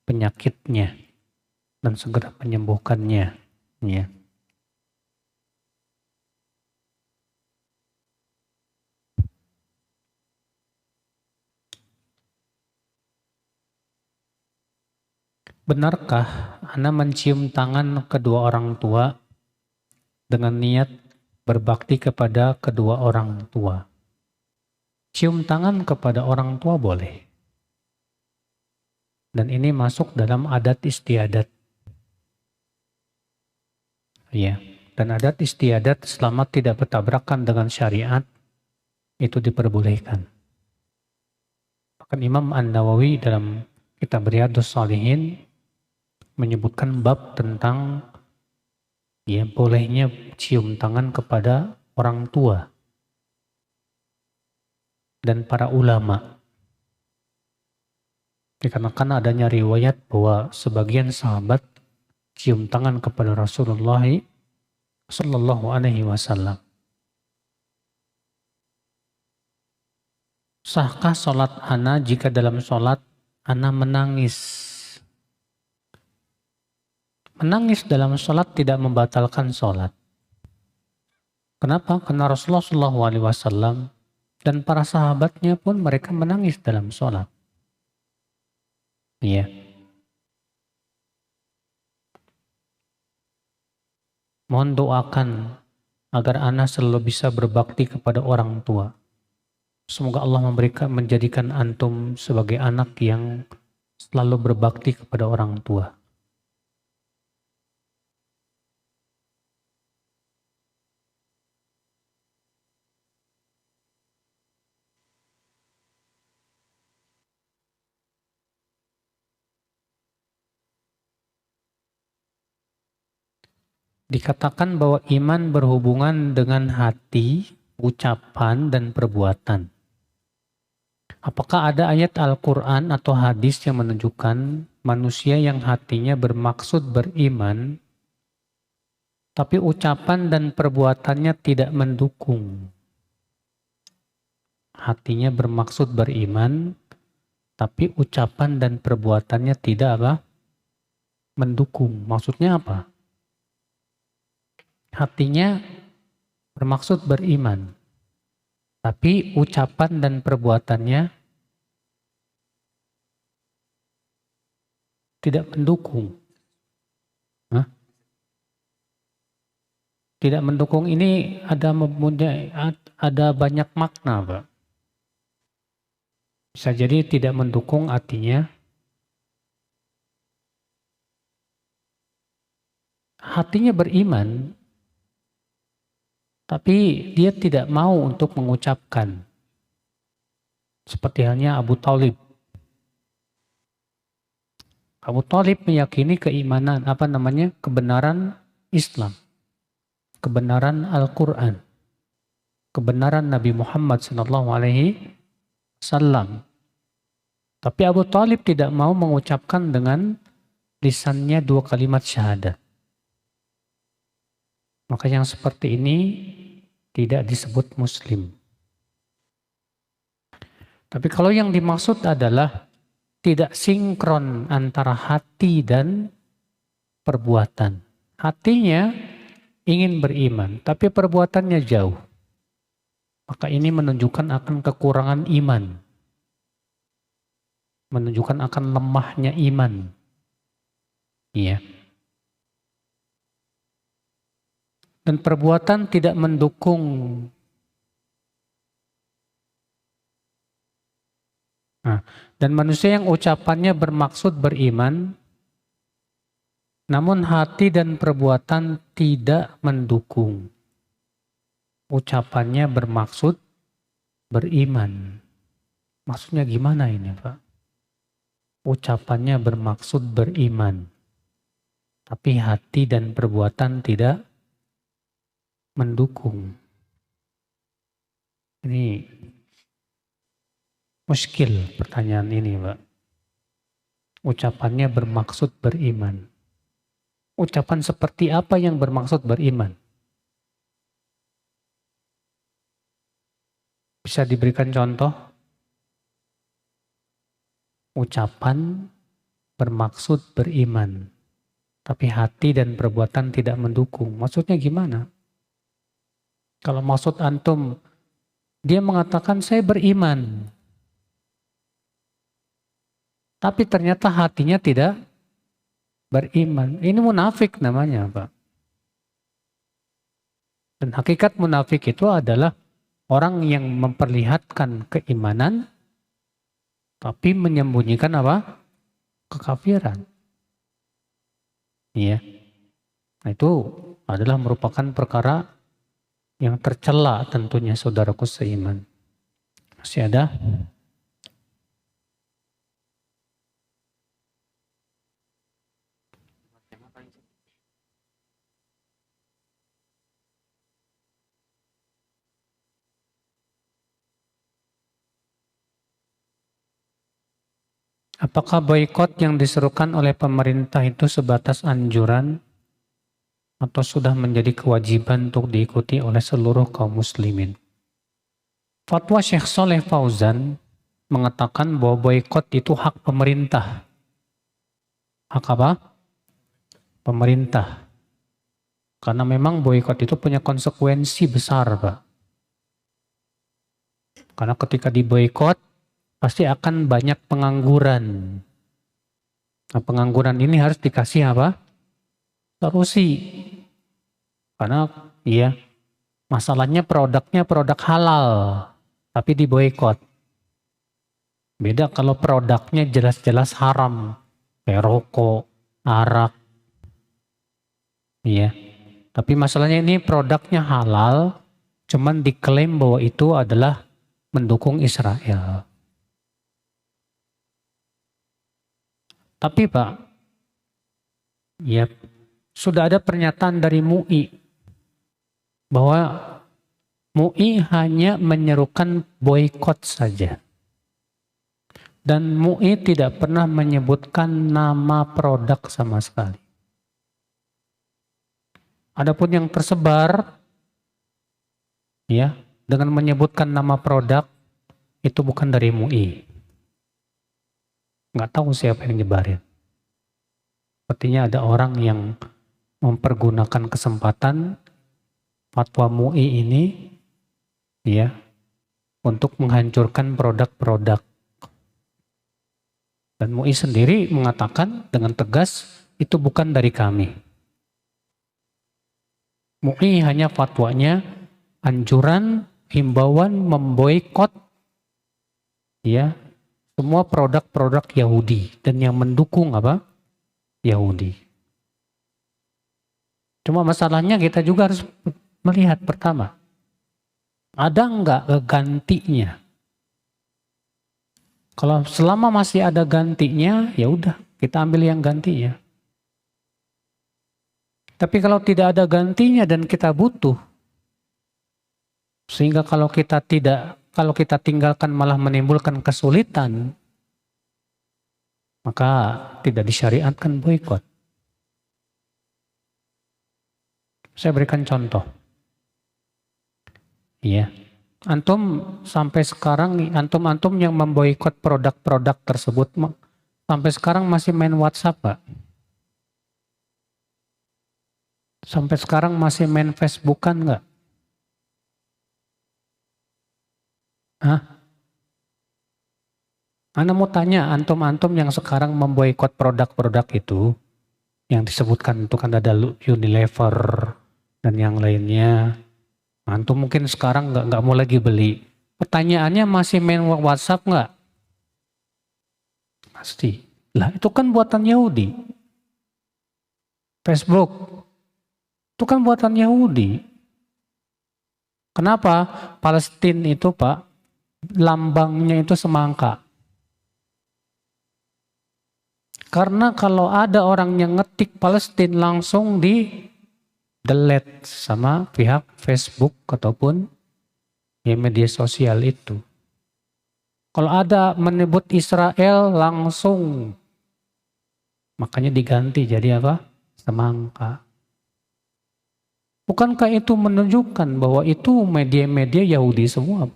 penyakitnya dan segera menyembuhkannya. Ya. benarkah Ana mencium tangan kedua orang tua dengan niat berbakti kepada kedua orang tua? Cium tangan kepada orang tua boleh. Dan ini masuk dalam adat istiadat. Ya. Dan adat istiadat selama tidak bertabrakan dengan syariat, itu diperbolehkan. Bahkan Imam An-Nawawi dalam kitab Riyadhus Shalihin menyebutkan bab tentang bolehnya cium tangan kepada orang tua dan para ulama. Dikarenakan adanya riwayat bahwa sebagian sahabat cium tangan kepada Rasulullah Sallallahu Alaihi Wasallam. Sahkah sholat ana jika dalam sholat ana menangis? Menangis dalam sholat tidak membatalkan sholat. Kenapa? Karena Rasulullah Sallallahu Alaihi Wasallam dan para sahabatnya pun mereka menangis dalam sholat. Iya. Mohon doakan agar ana selalu bisa berbakti kepada orang tua. Semoga Allah menjadikan antum sebagai anak yang selalu berbakti kepada orang tua. Dikatakan bahwa iman berhubungan dengan hati, ucapan, dan perbuatan. Apakah ada ayat Al-Quran atau hadis yang menunjukkan manusia yang hatinya bermaksud beriman, tapi ucapan dan perbuatannya tidak mendukung? Hatinya bermaksud beriman, tapi ucapan dan perbuatannya tidak mendukung. Maksudnya apa? Hatinya bermaksud beriman, tapi ucapan dan perbuatannya tidak mendukung. Hah? Tidak mendukung ini ada banyak makna, Pak. Bisa jadi tidak mendukung artinya hatinya beriman, tapi dia tidak mau untuk mengucapkan. Seperti halnya Abu Thalib. Abu Thalib meyakini keimanan, kebenaran Islam, kebenaran Al-Quran, kebenaran Nabi Muhammad SAW. Tapi Abu Thalib tidak mau mengucapkan dengan lisannya 2 kalimat syahadat. Maka yang seperti ini tidak disebut muslim. Tapi kalau yang dimaksud adalah tidak sinkron antara hati dan perbuatan. Hatinya ingin beriman, tapi perbuatannya jauh. Maka ini menunjukkan akan kekurangan iman. Menunjukkan akan lemahnya iman. Iya. Dan perbuatan tidak mendukung. Nah, dan manusia yang ucapannya bermaksud beriman, namun hati dan perbuatan tidak mendukung. Ucapannya bermaksud beriman. Maksudnya gimana ini, Pak? Ucapannya bermaksud beriman, tapi hati dan perbuatan tidak mendukung. Ini muskil pertanyaan ini, Pak. Ucapannya bermaksud beriman. Ucapan seperti apa yang bermaksud beriman? Bisa diberikan contoh? Ucapan bermaksud beriman, tapi hati dan perbuatan tidak mendukung. Maksudnya gimana? Kalau maksud antum, dia mengatakan saya beriman, tapi ternyata hatinya tidak beriman. Ini munafik namanya, Pak. Dan hakikat munafik itu adalah orang yang memperlihatkan keimanan tapi menyembunyikan apa? Kekafiran. Iya. Nah, itu adalah merupakan perkara yang tercela tentunya saudaraku seiman. Masih ada? Apakah boikot yang diserukan oleh pemerintah itu sebatas anjuran atau sudah menjadi kewajiban untuk diikuti oleh seluruh kaum muslimin? Fatwa Syekh Saleh Fauzan mengatakan bahwa boikot itu hak pemerintah. Hak apa? Pemerintah. Karena memang boikot itu punya konsekuensi besar, Pak. Karena ketika diboikot pasti akan banyak pengangguran. Nah, pengangguran ini harus dikasih apa? Solusi. Karena iya, masalahnya produknya produk halal, tapi diboikot. Beda kalau produknya jelas-jelas haram, kayak rokok, arak. Iya. Tapi masalahnya ini produknya halal, cuman diklaim bahwa itu adalah mendukung Israel. Tapi Pak, ya sudah ada pernyataan dari MUI bahwa MUI hanya menyerukan boikot saja. Dan MUI tidak pernah menyebutkan nama produk sama sekali. Adapun yang tersebar, ya, dengan menyebutkan nama produk itu bukan dari MUI. Nggak tahu siapa yang nyebarin. Sepertinya ada orang yang mempergunakan kesempatan fatwa MUI ini, ya, untuk menghancurkan produk-produk. Dan MUI sendiri mengatakan dengan tegas itu bukan dari kami. MUI hanya fatwanya anjuran, himbauan memboikot, ya, semua produk-produk Yahudi dan yang mendukung apa? Yahudi. Cuma masalahnya kita juga harus melihat pertama, ada enggak gantinya? Kalau selama masih ada gantinya, ya udah kita ambil yang gantinya. Tapi kalau tidak ada gantinya dan kita butuh, sehingga kalau kita tinggalkan malah menimbulkan kesulitan, maka tidak disyariatkan boikot. Saya berikan contoh. Iya. Antum sampai sekarang nih, antum yang memboikot produk-produk tersebut sampai sekarang masih main WhatsApp, Pak? Sampai sekarang masih main Facebookan nggak? Hah? Anda mau tanya antum yang sekarang memboikot produk-produk itu, yang disebutkan itu kan ada Unilever dan yang lainnya. Antum mungkin sekarang nggak mau lagi beli. Pertanyaannya masih main WhatsApp nggak? Pasti. Lah itu kan buatan Yahudi. Facebook itu kan buatan Yahudi. Kenapa? Palestina itu Pak, lambangnya itu semangka. Karena kalau ada orang yang ngetik Palestina langsung di delete sama pihak Facebook ataupun ya media sosial itu. Kalau ada menyebut Israel langsung, makanya diganti jadi apa? Semangka. Bukankah itu menunjukkan bahwa itu media-media Yahudi semua?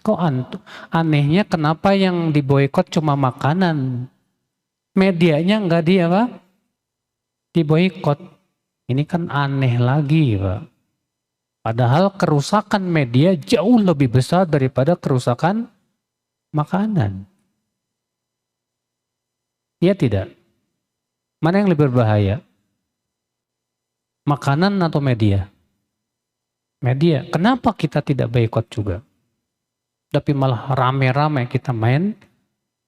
Kok anehnya kenapa yang diboikot cuma makanan? Medianya enggak diboikot. Ini kan aneh lagi, Pak. Padahal kerusakan media jauh lebih besar daripada kerusakan makanan. Iya tidak? Mana yang lebih berbahaya? Makanan atau media? Media. Kenapa kita tidak boikot juga? Tapi malah rame-rame kita main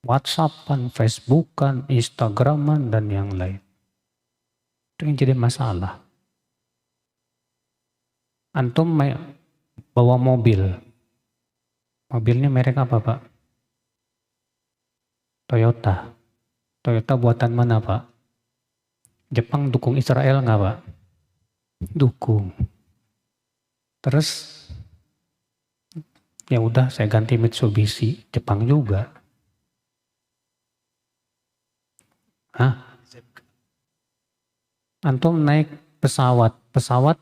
WhatsAppan, Facebookan, Instagraman, dan yang lain. Itu yang jadi masalah. Antum bawa mobil. Mobilnya merek apa, Pak? Toyota. Toyota buatan mana, Pak? Jepang dukung Israel nggak, Pak? Dukung. Terus ya udah saya ganti Mitsubishi, Jepang juga. Hah? Antum naik pesawat. Pesawat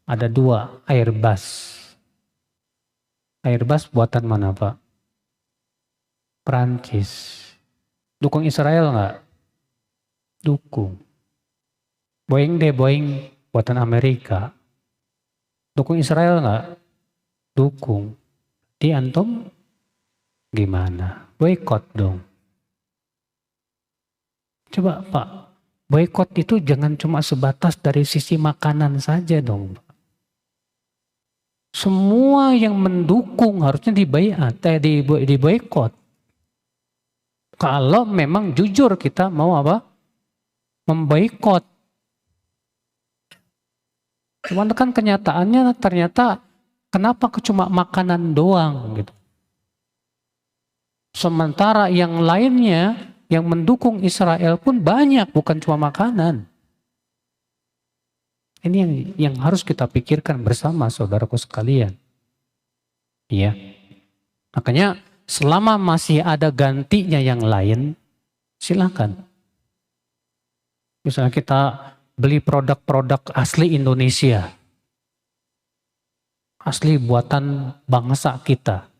ada 2, Airbus. Airbus buatan mana, Pak? Prancis. Dukung Israel nggak? Dukung. Boeing buatan Amerika. Dukung Israel nggak? Dukung. Di antum gimana? Boikot dong. Coba Pak, boikot itu jangan cuma sebatas dari sisi makanan saja dong. Semua yang mendukung harusnya diboikot. Kalau memang jujur kita mau apa? Memboikot. Cuman kan kenyataannya ternyata kenapa cuma makanan doang gitu. Sementara yang lainnya yang mendukung Israel pun banyak, bukan cuma makanan. Ini yang harus kita pikirkan bersama saudaraku sekalian. Iya. Makanya selama masih ada gantinya yang lain, silakan. Misalnya kita beli produk-produk asli Indonesia. Asli buatan bangsa kita.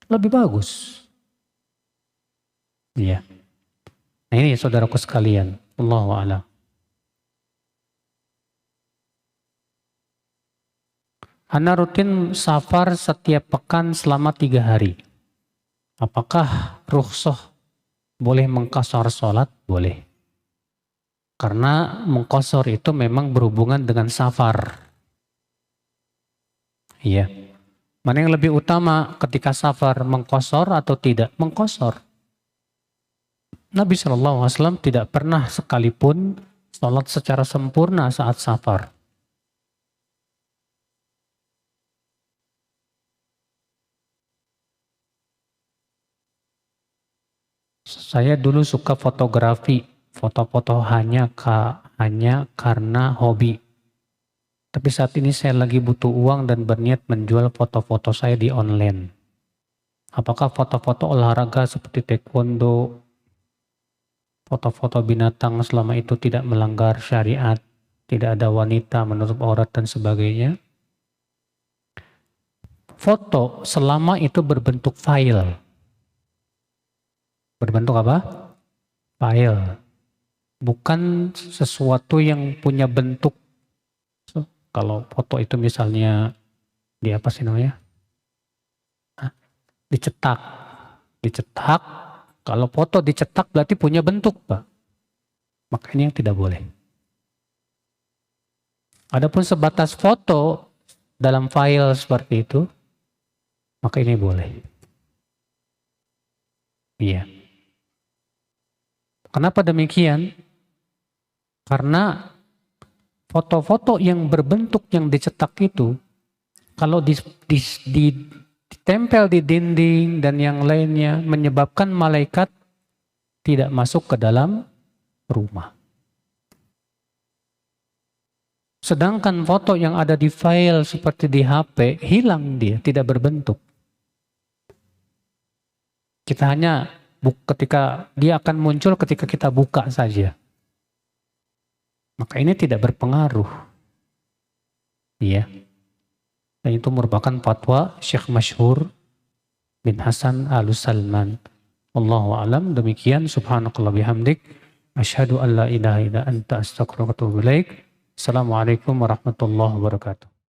Lebih bagus. Iya. Nah ini saudaraku sekalian. Allahu a'lam. Ana rutin safar setiap pekan selama 3 hari. Apakah rukhsah boleh mengqashar sholat? Boleh. Karena mengqashar itu memang berhubungan dengan safar. Iya. Mana yang lebih utama ketika safar, mengqashar atau tidak? Mengqashar. Nabi SAW tidak pernah sekalipun sholat secara sempurna saat safar. Saya dulu suka fotografi, foto-foto hanya karena hobi. Tapi saat ini saya lagi butuh uang dan berniat menjual foto-foto saya di online. Apakah foto-foto olahraga seperti taekwondo, foto-foto binatang selama itu tidak melanggar syariat, tidak ada wanita menutup aurat dan sebagainya? Foto selama itu berbentuk file. Berbentuk apa? File. Bukan sesuatu yang punya bentuk. Kalau foto itu misalnya di apa sih namanya? Dicetak. Dicetak. Kalau foto dicetak berarti punya bentuk, Pak. Makanya yang tidak boleh. Adapun sebatas foto dalam file seperti itu, maka ini boleh. Iya. Kenapa demikian? Karena foto-foto yang berbentuk yang dicetak itu, kalau ditempel di dinding dan yang lainnya, menyebabkan malaikat tidak masuk ke dalam rumah. Sedangkan foto yang ada di file seperti di HP, hilang dia, tidak berbentuk. Kita hanya ketika dia akan muncul ketika kita buka saja. Maka ini tidak berpengaruh. Iya. Dan itu merupakan fatwa Syekh Masyhur bin Hasan Al-Salman. Wallahu a'lam. Demikian, subhanakallah bihamdik. Asyhadu an la ilaha illa anta astaghfiruka wa atubu ilaik. Assalamualaikum warahmatullahi wabarakatuh.